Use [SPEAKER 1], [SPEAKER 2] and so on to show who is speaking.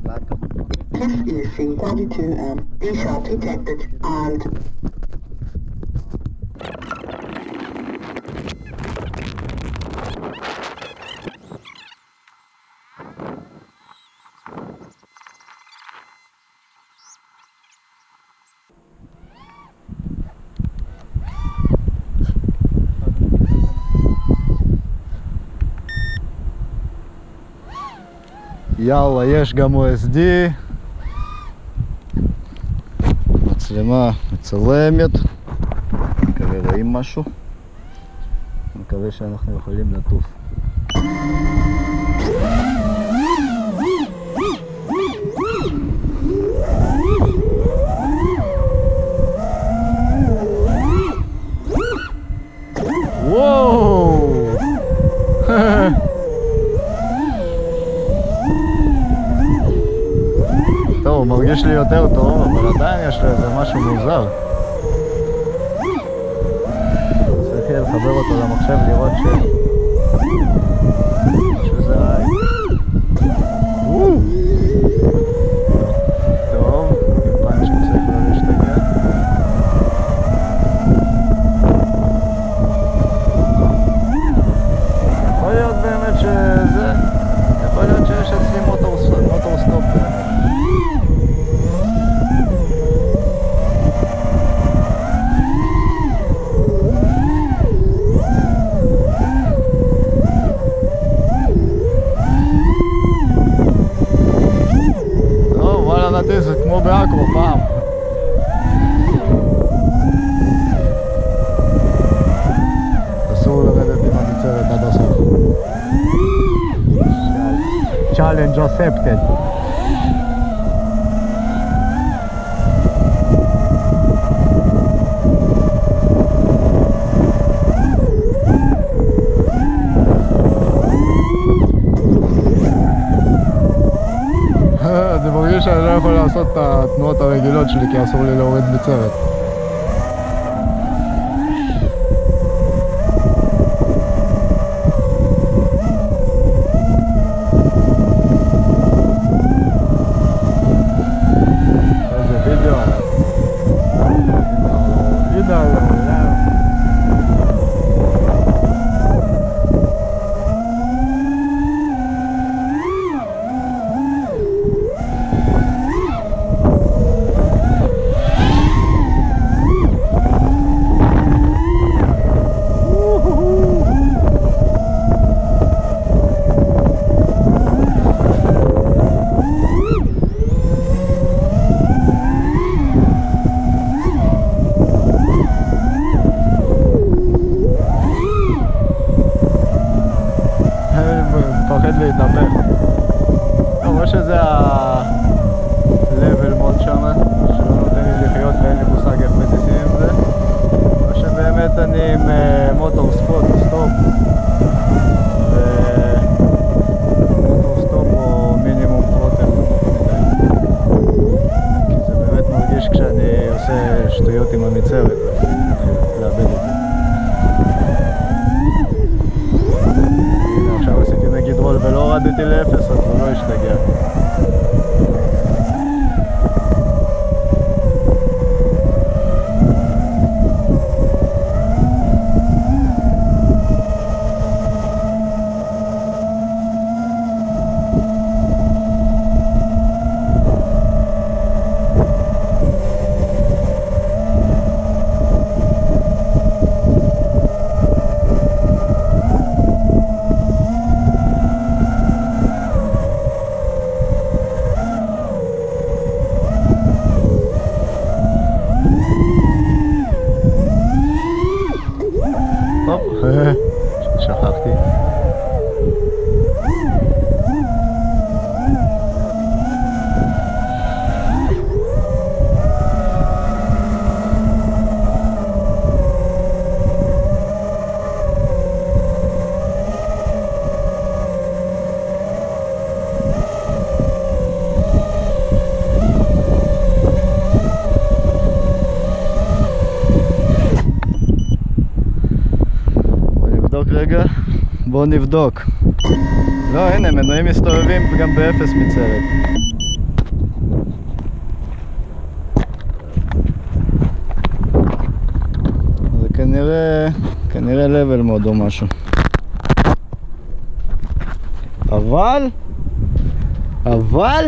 [SPEAKER 1] Test using 32 D-sharp detected and
[SPEAKER 2] יאללה, יש גם OSD, מצלמה מצלמת, מקווה רואים משהו, מקווה שאנחנו יכולים לטוף. וואו! טוב, הוא מרגיש לי יותר טוב, אבל עדיין יש לו איזה משהו מוזר. צריך לחבר אותו למחשב לראות שזה רעי. טוב, טיפן שצריך לא להשתגע. יכול להיות באמת שזה... יכול להיות שיש אצלי מוטור סטופ באמת. זה כמו באקרו פעם. אסור לרדת עם המצרת עד הסוף. Challenge accepted. זה מרגיש שאני לא יכול לעשות את התנועות הרגילות שלי כי אסור לי להוריד מצרת. איזה וידאו. מפחד להתנפח. או שזה ה-level mode שם, שלא נותן לי לחיות ואין לי מושג איך מטיסים עם זה, או שבאמת אני עם מוטור סטופ, ומוטור סטופ או מינימום טרוטל, כי זה באמת מרגיש כשאני עושה שטויות עם המצרת, מתחיל לאבד את זה. עכשיו עשיתי נגיד רול ולא הורדתי לאפס, אז הוא לא ישתגע. שכחתי. רגע, בואו נבדוק. לא, הנה, מנועים מסתובבים גם באפס מצרת. כנראה level mode או משהו. אבל